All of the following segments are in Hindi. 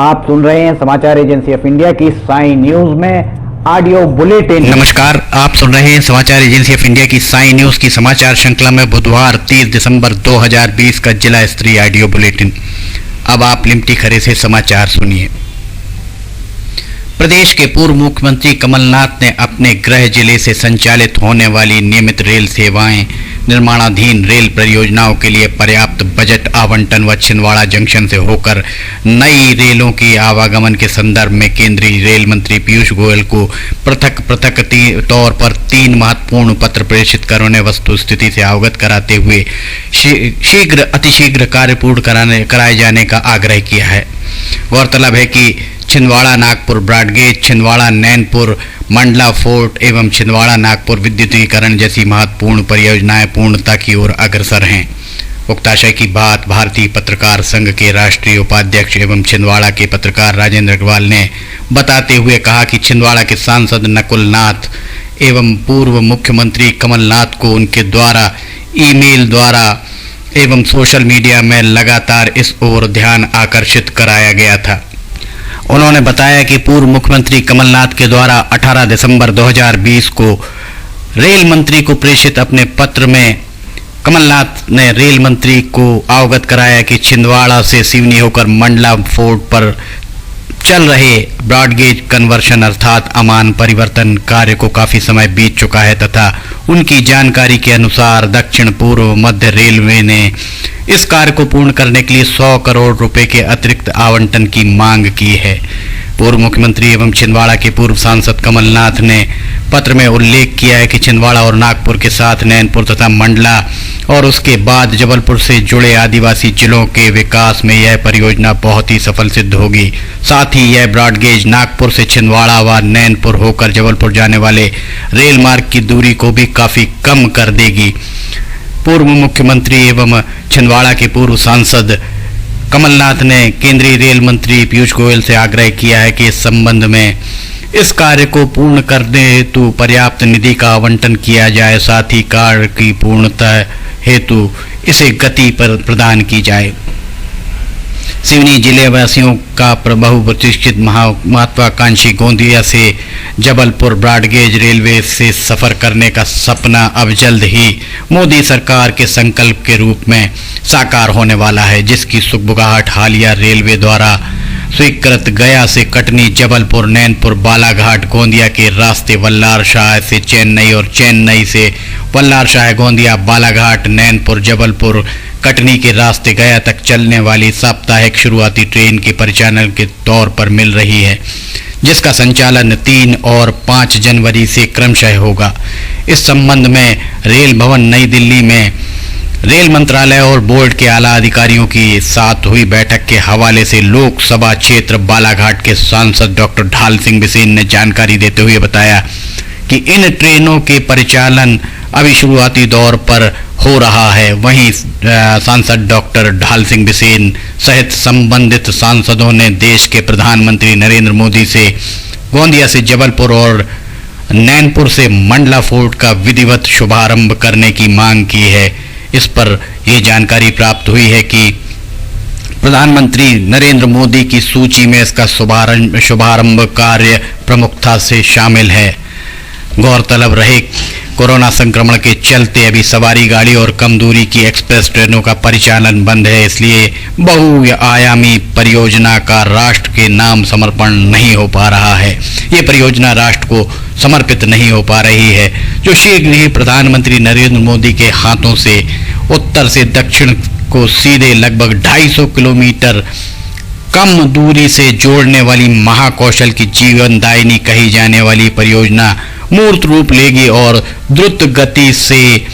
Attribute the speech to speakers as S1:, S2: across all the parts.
S1: आप सुन रहे हैं समाचार एजेंसी ऑफ इंडिया की साई न्यूज में ऑडियो बुलेटिन।
S2: नमस्कार, आप सुन रहे हैं समाचार एजेंसी ऑफ इंडिया की साई न्यूज की समाचार श्रृंखला में बुधवार 30 दिसंबर 2020 का जिला स्तरीय ऑडियो बुलेटिन। अब आप लिमटी खरे से समाचार सुनिए। प्रदेश के पूर्व मुख्यमंत्री कमलनाथ ने अपने गृह जिले से संचालित होने वाली नियमित रेल सेवाएं, निर्माणाधीन रेल परियोजनाओं के लिए पर्याप्त बजट आवंटन व छिंदवाड़ा जंक्शन से होकर नई रेलों के आवागमन के संदर्भ में केंद्रीय रेल मंत्री पीयूष गोयल को पृथक तौर पर 3 महत्वपूर्ण पत्र प्रेषित कर उन्हें वस्तुस्थिति से अवगत कराते हुए अतिशीघ्र कार्य पूर्ण कराए जाने का आग्रह किया है। गौरतलब है कि छिंदवाड़ा नागपुर ब्रॉडगेज, छिंदवाड़ा नैनपुर मंडला फोर्ट एवं छिंदवाड़ा नागपुर विद्युतीकरण जैसी महत्वपूर्ण परियोजनाएं पूर्णता की ओर अग्रसर हैं। उक्त आशय की बात भारतीय पत्रकार संघ के राष्ट्रीय उपाध्यक्ष एवं छिंदवाड़ा के पत्रकार राजेंद्र अग्रवाल ने बताते हुए कहा कि छिंदवाड़ा के सांसद नकुल नाथ एवं पूर्व मुख्यमंत्री कमलनाथ को उनके द्वारा ईमेल द्वारा एवं सोशल मीडिया में लगातार इस ओर ध्यान आकर्षित कराया गया था। उन्होंने बताया कि पूर्व मुख्यमंत्री कमलनाथ के द्वारा 18 दिसंबर 2020 को रेल मंत्री को प्रेषित अपने पत्र में कमलनाथ ने रेल मंत्री को अवगत कराया कि छिंदवाड़ा से सिवनी होकर मंडला फोर्ट पर चल रहे ब्रॉडगेज कन्वर्शन अर्थात अमान परिवर्तन कार्य को काफी समय बीत चुका है तथा उनकी जानकारी के अनुसार दक्षिण पूर्व मध्य रेलवे ने इस कार्य को पूर्ण करने के लिए 100 करोड़ रुपए के अतिरिक्त आवंटन की मांग की है। पूर्व मुख्यमंत्री एवं छिंदवाड़ा के पूर्व सांसद कमलनाथ ने पत्र में उल्लेख किया है कि छिंदवाड़ा और नागपुर के साथ नैनपुर तथा मंडला और उसके बाद जबलपुर से जुड़े आदिवासी जिलों के विकास में यह परियोजना बहुत ही सफल सिद्ध होगी। साथ ही यह ब्रॉडगेज नागपुर से छिंदवाड़ा व नैनपुर होकर जबलपुर जाने वाले रेल मार्ग की दूरी को भी काफी कम कर देगी। पूर्व मुख्यमंत्री एवं छिंदवाड़ा के पूर्व सांसद कमलनाथ ने केंद्रीय रेल मंत्री पीयूष गोयल से आग्रह किया है कि इस संबंध में इस कार्य को पूर्ण करने हेतु पर्याप्त निधि का आवंटन किया जाए, साथ ही कार्य की पूर्णता हेतु इसे गति प्रदान की जाए। सिवनी जिले वासियों का बहुप्रतीक्षित महत्वाकांक्षी गोंदिया से जबलपुर ब्रॉडगेज रेलवे से सफर करने का सपना अब जल्द ही मोदी सरकार के संकल्प के रूप में साकार होने वाला है, जिसकी सुगबुगाहट हालिया रेलवे द्वारा स्वीकृत गया से कटनी, जबलपुर, नैनपुर, बालाघाट, गोंदिया के रास्ते वल्लार शाह से चेन्नई और चेन्नई से वल्लार शाह, गोंदिया, बालाघाट, नैनपुर, जबलपुर, कटनी के रास्ते गया तक चलने वाली साप्ताहिक शुरुआती ट्रेन के परिचालन के तौर पर मिल रही है, जिसका संचालन 3 और 5 जनवरी से क्रमशः होगा। इस संबंध में रेल भवन नई दिल्ली में रेल मंत्रालय और बोर्ड के आला अधिकारियों की साथ हुई बैठक के हवाले से लोकसभा क्षेत्र बालाघाट के सांसद डॉक्टर ढाल सिंह बिसेन ने जानकारी देते हुए बताया कि इन ट्रेनों के परिचालन अभी शुरुआती दौर पर हो रहा है। वहीं सांसद डॉक्टर ढाल सिंह बिसेन सहित संबंधित सांसदों ने देश के प्रधानमंत्री नरेंद्र मोदी से गोंदिया से जबलपुर और नैनपुर से मंडला फोर्ट का विधिवत शुभारंभ करने की मांग की है। इस पर यह जानकारी प्राप्त हुई है कि प्रधानमंत्री नरेंद्र मोदी की सूची में इसका शुभारंभ कार्य प्रमुखता से शामिल है। गौरतलब रहे कोरोना संक्रमण के चलते अभी सवारी गाड़ी और कम दूरी की एक्सप्रेस ट्रेनों का परिचालन बंद है, इसलिए बहुआयामी परियोजना का राष्ट्र के नाम समर्पण नहीं हो पा रहा है। ये परियोजना राष्ट्र को समर्पित नहीं हो पा रही है, जो शीघ्र ही प्रधानमंत्री नरेंद्र मोदी के हाथों से उत्तर से दक्षिण को सीधे लगभग 250 किलोमीटर कम दूरी से जोड़ने वाली महाकौशल की जीवनदायिनी कही जाने वाली परियोजना मूर्त रूप लेगी और द्रुत गति से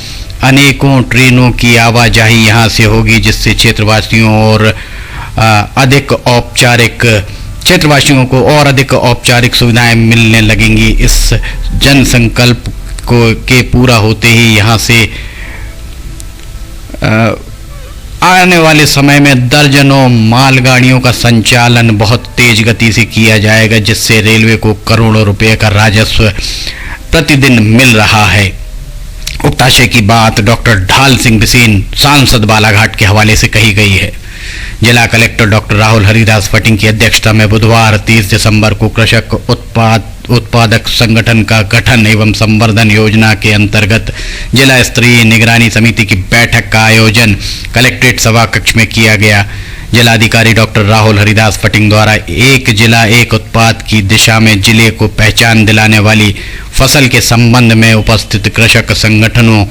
S2: अनेकों ट्रेनों की आवाजाही यहां से होगी, जिससे क्षेत्रवासियों को और अधिक औपचारिक सुविधाएं मिलने लगेंगी। इस जन संकल्प के पूरा होते ही यहां से आने वाले समय में दर्जनों मालगाड़ियों का संचालन बहुत तेज गति से किया जाएगा, जिससे रेलवे को करोड़ों रुपए का राजस्व प्रतिदिन मिल रहा है। उक्त आशय की बात डॉक्टर ढाल सिंह बिसेन सांसद बालाघाट के हवाले से कही गई है। जिला कलेक्टर डॉक्टर राहुल हरिदास फटिंग की अध्यक्षता में बुधवार 30 दिसंबर को कृषक उत्पादक संगठन का गठन एवं संवर्धन योजना के अंतर्गत जिला स्तरीय निगरानी समिति की बैठक का आयोजन कलेक्ट्रेट सभा कक्ष में किया गया। जिलाधिकारी डॉक्टर राहुल हरिदास फटिंग द्वारा एक जिला एक उत्पाद की दिशा में जिले को पहचान दिलाने वाली फसल के संबंध में उपस्थित कृषक संगठनों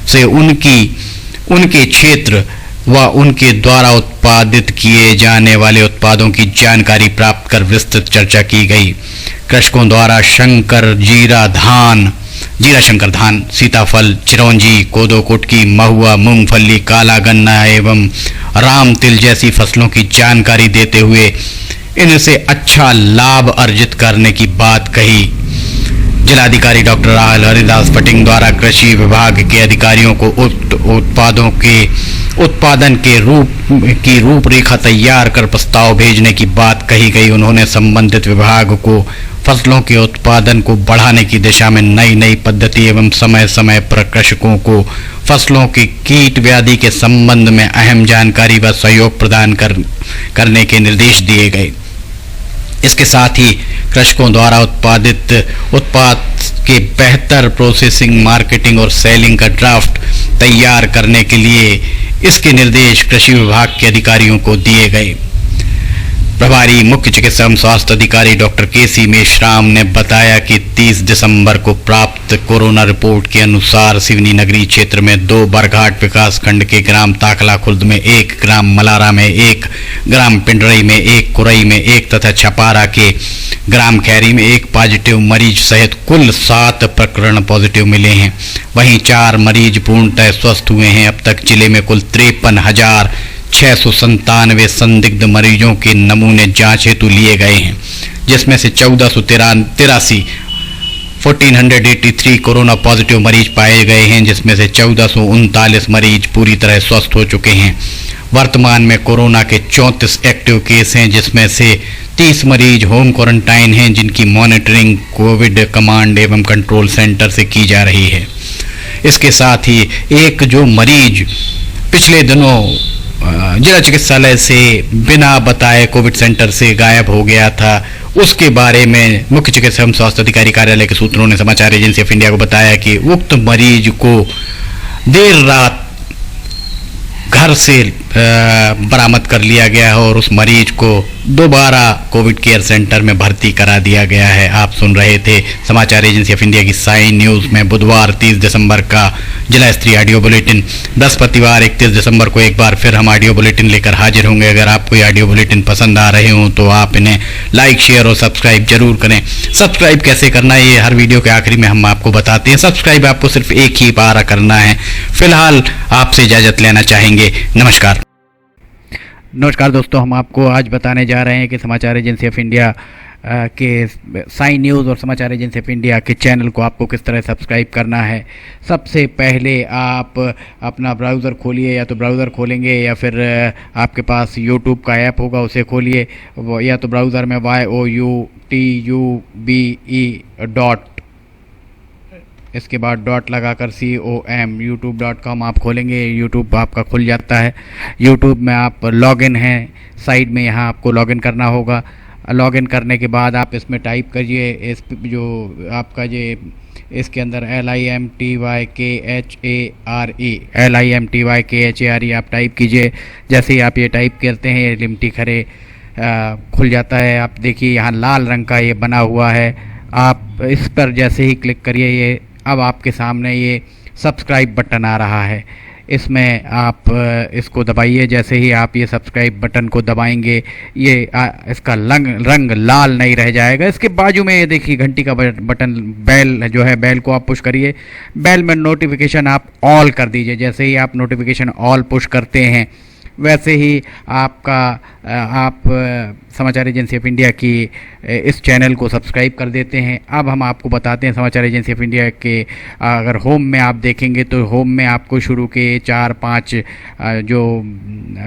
S2: से उनके क्षेत्र व उनके द्वारा उत्पादित किए जाने वाले उत्पादों की जानकारी प्राप्त कर विस्तृत चर्चा की गई। कृषकों द्वारा जीरा शंकर धान, सीताफल, चिरौंजी, कोदो कुटकी, महुआ, मूंगफली, काला गन्ना एवं राम तिल जैसी फसलों की जानकारी देते हुए इनसे अच्छा लाभ अर्जित करने की बात कही। जिलाधिकारी डॉक्टर राहुल हरिदास फटिंग द्वारा कृषि विभाग के अधिकारियों को उत्पादों के उत्पादन की रूपरेखा तैयार कर प्रस्ताव भेजने की बात कही गई। उन्होंने संबंधित विभाग को फसलों के उत्पादन को बढ़ाने की दिशा में नई पद्धति एवं समय समय पर कृषकों को फसलों के कीट व्याधि के संबंध में अहम जानकारी व सहयोग प्रदान करने के निर्देश दिए गए। इसके साथ ही कृषकों द्वारा उत्पाद के बेहतर प्रोसेसिंग, मार्केटिंग और सेलिंग का ड्राफ्ट तैयार करने के लिए इसके निर्देश कृषि विभाग के अधिकारियों को दिए गए। प्रभारी मुख्य चिकित्सा एवं स्वास्थ्य अधिकारी डॉक्टर केसी मेश्राम ने बताया कि 30 दिसंबर को प्राप्त कोरोना रिपोर्ट के अनुसार सिवनी नगरी क्षेत्र में 2, बरघाट विकास खंड के ग्राम ताकला खुर्द में 1, ग्राम मलारा में 1, ग्राम पिंडरई में 1, कुरई में 1 तथा छपारा के ग्राम खैरी में 1 पॉजिटिव मरीज सहित कुल 7 प्रकरण पॉजिटिव मिले हैं। वहीं 4 मरीज पूर्णतः स्वस्थ हुए हैं। अब तक जिले में कुल 53,697 संदिग्ध मरीजों के नमूने जांच हेतु लिए गए हैं, जिसमें से 1483 कोरोना पॉजिटिव मरीज पाए गए हैं, जिसमें से 1439 मरीज पूरी तरह स्वस्थ हो चुके हैं। वर्तमान में कोरोना के 34 एक्टिव केस हैं, जिसमें से 30 मरीज होम क्वारंटाइन हैं, जिनकी मॉनिटरिंग कोविड कमांड एवं कंट्रोल सेंटर से की जा रही है। इसके साथ ही एक जो मरीज पिछले दिनों जिला चिकित्सालय से बिना बताए कोविड सेंटर से गायब हो गया था, उसके बारे में मुख्य चिकित्सा एवं स्वास्थ्य अधिकारी कार्यालय के सूत्रों ने समाचार एजेंसी ऑफ इंडिया को बताया कि उक्त मरीज को देर रात घर से बरामद कर लिया गया है और उस मरीज को दोबारा कोविड केयर सेंटर में भर्ती करा दिया गया है। आप सुन रहे थे समाचार एजेंसी ऑफ इंडिया की साइन न्यूज़ में बुधवार 30 दिसंबर का जिला स्तरीय ऑडियो बुलेटिन। बृहस्पतिवार 31 दिसंबर को एक बार फिर हम ऑडियो बुलेटिन लेकर हाजिर होंगे। अगर आपको ये ऑडियो बुलेटिन पसंद आ रहे हों तो आप इन्हें लाइक, शेयर और सब्सक्राइब जरूर करें। सब्सक्राइब कैसे करना है ये हर वीडियो के आखिरी में हम आपको बताते हैं। सब्सक्राइब आपको सिर्फ एक ही बार करना है। फिलहाल आपसे इजाजत लेना चाहेंगे। नमस्कार दोस्तों, हम आपको आज बताने जा रहे हैं कि समाचार एजेंसी ऑफ इंडिया के साइन न्यूज़ और समाचार एजेंसी ऑफ इंडिया के चैनल को आपको किस तरह सब्सक्राइब करना है। सबसे पहले आप अपना ब्राउज़र खोलिए, या तो ब्राउज़र खोलेंगे या फिर आपके पास यूट्यूब का ऐप होगा उसे खोलिए, या तो ब्राउज़र में youtube इसके बाद डॉट लगाकर com youtube.com आप खोलेंगे। यूट्यूब आपका खुल जाता है। यूट्यूब में आप लॉगिन हैं, साइड में यहाँ आपको लॉगिन करना होगा। लॉगिन करने के बाद आप इसमें टाइप करिए, इस जो आपका ये इसके अंदर LIMTYKHARE आप टाइप कीजिए। जैसे ही आप ये टाइप करते हैं ये लिमटी खरे खुल जाता है। आप देखिए यहाँ लाल रंग का ये बना हुआ है, आप इस पर जैसे ही क्लिक करिए ये अब आपके सामने ये सब्सक्राइब बटन आ रहा है। इसमें आप इसको दबाइए। जैसे ही आप ये सब्सक्राइब बटन को दबाएंगे ये इसका रंग लाल नहीं रह जाएगा। इसके बाजू में ये देखिए घंटी का बटन, बेल जो है, बेल को आप पुश करिए। बेल में नोटिफिकेशन आप ऑल कर दीजिए। जैसे ही आप नोटिफिकेशन ऑल पुश करते हैं वैसे ही आप समाचार एजेंसी ऑफ इंडिया की इस चैनल को सब्सक्राइब कर देते हैं। अब हम आपको बताते हैं समाचार एजेंसी ऑफ इंडिया के अगर होम में आप देखेंगे तो होम में आपको शुरू के 4-5 जो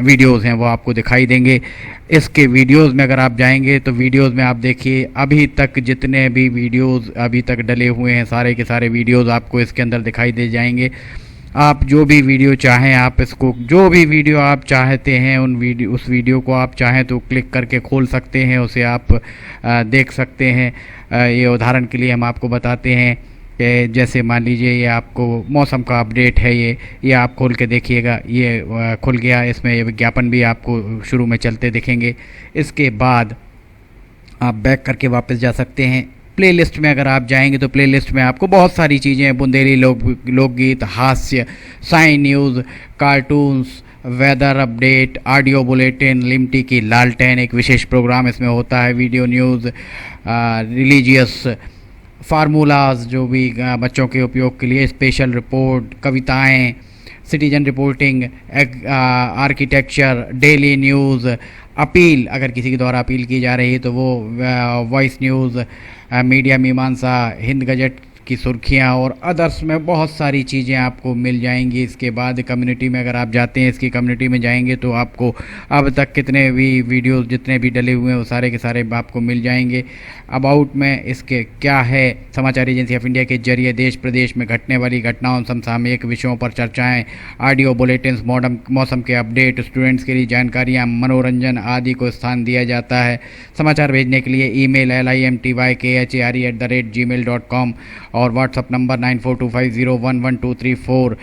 S2: वीडियोस हैं वो आपको दिखाई देंगे। इसके वीडियोस में अगर आप जाएंगे तो वीडियोस में आप देखिए अभी तक जितने भी वीडियोस अभी तक डले हुए हैं सारे के सारे वीडियोस आपको इसके अंदर दिखाई दे जाएंगे। आप जो भी वीडियो चाहें आप इसको, जो भी वीडियो आप चाहते हैं उस वीडियो को आप चाहें तो क्लिक करके खोल सकते हैं, उसे आप देख सकते हैं। ये उदाहरण के लिए हम आपको बताते हैं कि जैसे मान लीजिए ये आपको मौसम का अपडेट है, ये आप खोल के देखिएगा, ये खुल गया। इसमें ये विज्ञापन भी आपको शुरू में चलते दिखेंगे। इसके बाद आप बैक करके वापस जा सकते हैं। प्लेलिस्ट में अगर आप जाएंगे तो प्लेलिस्ट में आपको बहुत सारी चीज़ें हैं, बुंदेली लोकगीत, हास्य, sign news, cartoons, weather update, audio bulletin, Limti की लालटेन एक विशेष प्रोग्राम इसमें होता है, वीडियो न्यूज़, रिलीजियस फार्मूलाज जो भी बच्चों के उपयोग के लिए, स्पेशल रिपोर्ट, कविताएं, citizen reporting, architecture, daily news, appeal अगर किसी के द्वारा अपील की जा रही है तो वो, वॉइस न्यूज़, मीडिया मीमांसा, हिंद गजट की सुर्खियां और अदर्स में बहुत सारी चीज़ें आपको मिल जाएंगी। इसके बाद कम्युनिटी में अगर आप जाते हैं, इसकी कम्युनिटी में जाएंगे तो आपको अब तक कितने भी वीडियोस जितने भी डले हुए हैं वो सारे के सारे आपको मिल जाएंगे। अबाउट में इसके क्या है, समाचार एजेंसी ऑफ इंडिया के जरिए देश प्रदेश में घटने वाली घटनाओं, समसामयिक विषयों पर चर्चाएँ, ऑडियो बुलेटिन्स, मौसम के अपडेट, स्टूडेंट्स के लिए जानकारियाँ, मनोरंजन आदि को स्थान दिया जाता है। समाचार भेजने के लिए ईमेल limtykhare@gmail.com और व्हाट्सअप नंबर 9425011234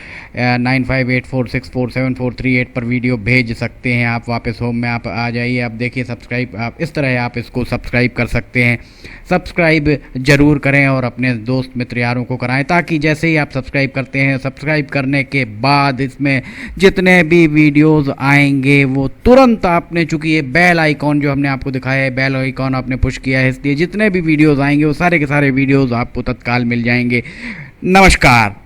S2: 9584647438 पर वीडियो भेज सकते हैं। आप वापस होम में आप आ जाइए, आप देखिए सब्सक्राइब, आप इस तरह आप इसको सब्सक्राइब कर सकते हैं। सब्सक्राइब ज़रूर करें और अपने दोस्त मित्र यारों को कराएं, ताकि जैसे ही आप सब्सक्राइब करते हैं, सब्सक्राइब करने के बाद इसमें जितने भी वीडियोज़ आएंगे वो तुरंत आपने, चूँकि ये बेल आइकॉन जो हमने आपको दिखाया है, बेल आइकॉन आपने पुश किया है, इसलिए जितने भी वीडियोज़ आएंगे वो सारे के सारे वीडियोज़ आपको तत्काल मिल जाएंगे। नमस्कार।